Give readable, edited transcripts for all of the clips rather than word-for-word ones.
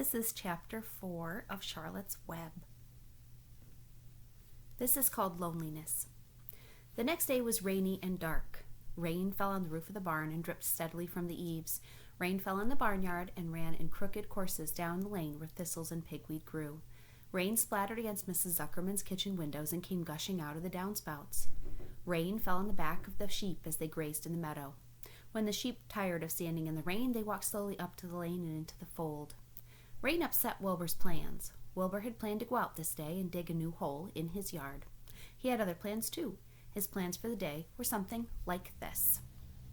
This is chapter 4 of Charlotte's Web. This is called Loneliness. The next day was rainy and dark. Rain fell on the roof of the barn and dripped steadily from the eaves. Rain fell in the barnyard and ran in crooked courses down the lane where thistles and pigweed grew. Rain splattered against Mrs. Zuckerman's kitchen windows and came gushing out of the downspouts. Rain fell on the back of the sheep as they grazed in the meadow. When the sheep tired of standing in the rain, they walked slowly up to the lane and into the fold. Rain upset Wilbur's plans. Wilbur had planned to go out this day and dig a new hole in his yard. He had other plans too. His plans for the day were something like this.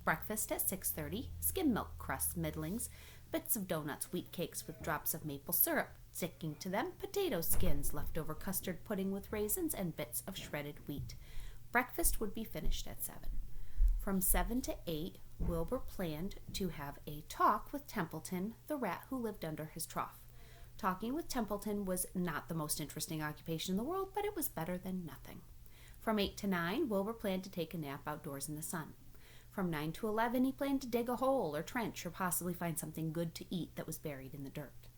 Breakfast at 6:30, skim milk crusts, middlings, bits of donuts, wheat cakes with drops of maple syrup sticking to them, potato skins, leftover custard pudding with raisins, and bits of shredded wheat. Breakfast would be finished at 7. From 7 to 8, Wilbur planned to have a talk with Templeton, the rat who lived under his trough. Talking with Templeton was not the most interesting occupation in the world, but it was better than nothing. From 8 to 9, Wilbur planned to take a nap outdoors in the sun. From 9 to 11, he planned to dig a hole or trench or possibly find something good to eat that was buried in the dirt.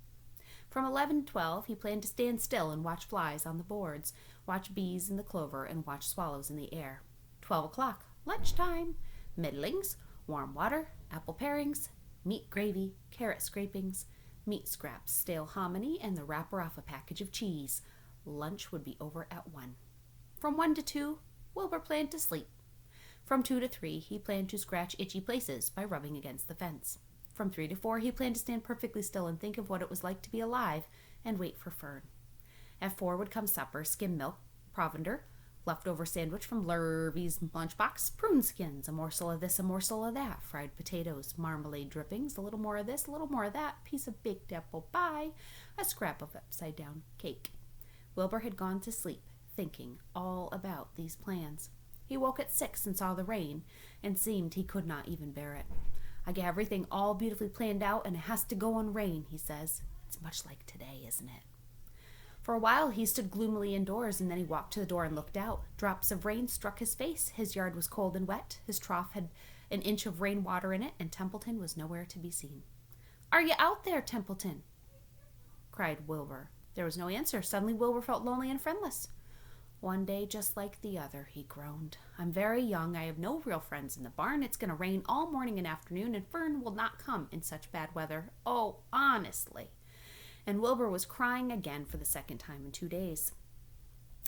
From 11 to 12, he planned to stand still and watch flies on the boards, watch bees in the clover, and watch swallows in the air. 12 o'clock, lunchtime, middlings, warm water, apple parings, meat gravy, carrot scrapings, meat scraps, stale hominy, and the wrapper off a package of cheese. Lunch would be over at 1. From 1 to 2, Wilbur planned to sleep. From 2 to 3, he planned to scratch itchy places by rubbing against the fence. From 3 to 4, he planned to stand perfectly still and think of what it was like to be alive and wait for Fern. At 4 would come supper, skim milk, provender, leftover sandwich from Lurvy's lunchbox, prune skins, a morsel of this, a morsel of that, fried potatoes, marmalade drippings, a little more of this, a little more of that, piece of baked apple pie, a scrap of upside-down cake. Wilbur had gone to sleep, thinking all about these plans. He woke at 6 and saw the rain, and seemed he could not even bear it. I get everything all beautifully planned out, and it has to go on rain, he says. It's much like today, isn't it? For a while he stood gloomily indoors, and then he walked to the door and looked out. Drops of rain struck his face. His yard was cold and wet. His trough had an inch of rainwater in it, and Templeton was nowhere to be seen. "Are you out there, Templeton?" cried Wilbur. There was no answer. Suddenly Wilbur felt lonely and friendless. "One day just like the other," he groaned. "I'm very young. I have no real friends in the barn. It's going to rain all morning and afternoon, and Fern will not come in such bad weather. Oh, honestly." And Wilbur was crying again for the second time in 2 days.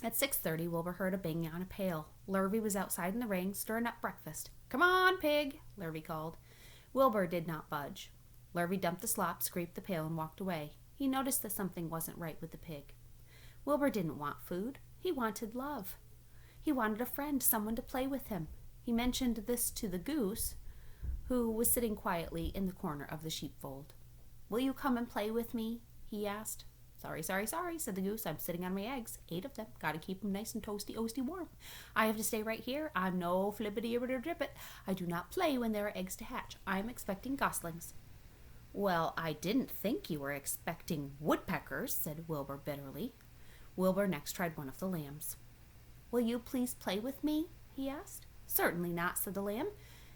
At 6:30, Wilbur heard a banging on a pail. Lurvy was outside in the rain, stirring up breakfast. "Come on, pig," Lurvy called. Wilbur did not budge. Lurvy dumped the slop, scraped the pail, and walked away. He noticed that something wasn't right with the pig. Wilbur didn't want food. He wanted love. He wanted a friend, someone to play with him. He mentioned this to the goose, who was sitting quietly in the corner of the sheepfold. "Will you come and play with me?" he asked. Sorry, said the goose. "I'm sitting on my eggs, 8 of them. Gotta keep them nice and toasty warm. I have to stay right here. I'm no flippity-drippet. I do not play when there are eggs to hatch. I'm expecting goslings." "Well, I didn't think you were expecting woodpeckers," said Wilbur bitterly. Wilbur next tried one of the lambs. "Will you please play with me?" he asked. "Certainly not," said the lamb.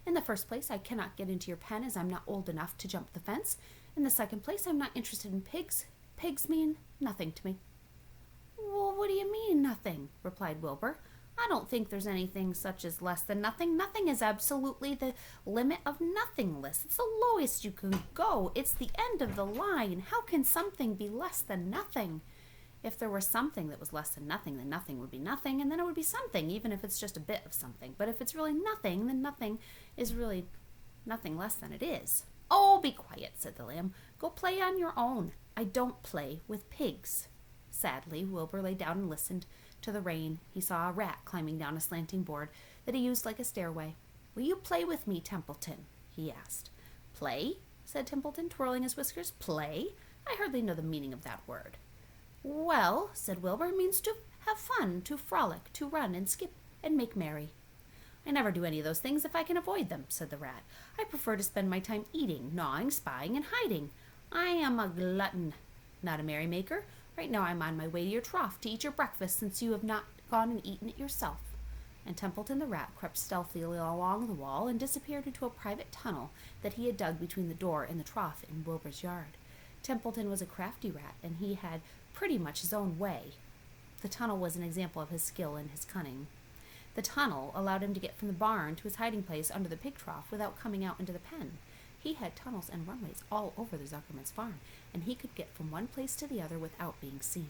"In the first place, I cannot get into your pen as I'm not old enough to jump the fence. In the second place, I'm not interested in pigs. Pigs mean nothing to me." "Well, what do you mean, nothing?" replied Wilbur. "I don't think there's anything such as less than nothing. Nothing is absolutely the limit of nothingness. It's the lowest you can go. It's the end of the line. How can something be less than nothing? If there were something that was less than nothing, then nothing would be nothing, and then it would be something, even if it's just a bit of something. But if it's really nothing, then nothing is really nothing less than it is." "Oh, be quiet," said the lamb. "Go play on your own. I don't play with pigs." Sadly, Wilbur lay down and listened to the rain. He saw a rat climbing down a slanting board that he used like a stairway. "Will you play with me, Templeton?" he asked. "Play?" said Templeton, twirling his whiskers. "Play? I hardly know the meaning of that word." "Well," said Wilbur, "it means to have fun, to frolic, to run and skip and make merry." "I never do any of those things if I can avoid them," said the rat. "I prefer to spend my time eating, gnawing, spying, and hiding. I am a glutton, not a merrymaker. Right now I'm on my way to your trough to eat your breakfast, since you have not gone and eaten it yourself." And Templeton the rat crept stealthily along the wall and disappeared into a private tunnel that he had dug between the door and the trough in Wilbur's yard. Templeton was a crafty rat, and he had pretty much his own way. The tunnel was an example of his skill and his cunning. The tunnel allowed him to get from the barn to his hiding place under the pig trough without coming out into the pen. He had tunnels and runways all over the Zuckerman's farm, and he could get from one place to the other without being seen.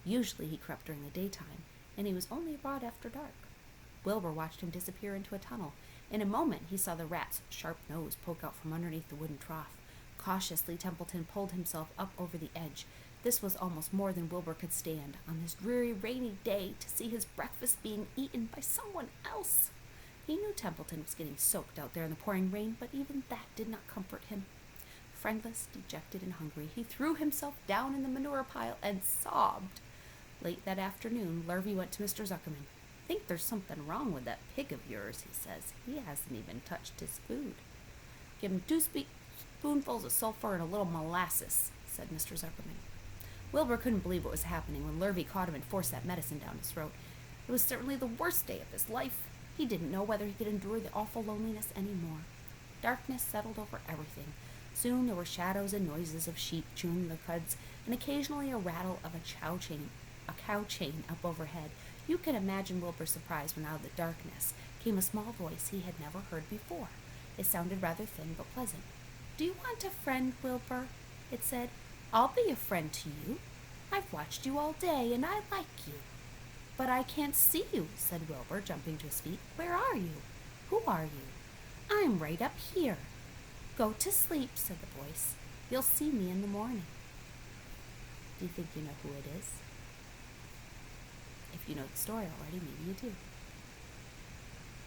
Usually he crept during the daytime, and he was only abroad after dark. Wilbur watched him disappear into a tunnel. In a moment he saw the rat's sharp nose poke out from underneath the wooden trough. Cautiously, Templeton pulled himself up over the edge. This was almost more than Wilbur could stand, on this dreary, rainy day, to see his breakfast being eaten by someone else. He knew Templeton was getting soaked out there in the pouring rain, but even that did not comfort him. Friendless, dejected, and hungry, he threw himself down in the manure pile and sobbed. Late that afternoon, Lurvy went to Mr. Zuckerman. "Think there's something wrong with that pig of yours," he says. "He hasn't even touched his food." "Give him 2 spoonfuls of sulfur and a little molasses," said Mr. Zuckerman. Wilbur couldn't believe what was happening when Lurvy caught him and forced that medicine down his throat. It was certainly the worst day of his life. He didn't know whether he could endure the awful loneliness any more. Darkness settled over everything. Soon there were shadows and noises of sheep chewing the cuds, and occasionally a rattle of a cow chain up overhead. You can imagine Wilbur's surprise when out of the darkness came a small voice he had never heard before. It sounded rather thin but pleasant. "Do you want a friend, Wilbur?" it said. "I'll be a friend to you. I've watched you all day, and I like you." "But I can't see you," said Wilbur, jumping to his feet. "Where are you? Who are you?" "I'm right up here." "Go to sleep," said the voice. "You'll see me in the morning." Do you think you know who it is? If you know the story already, maybe you do.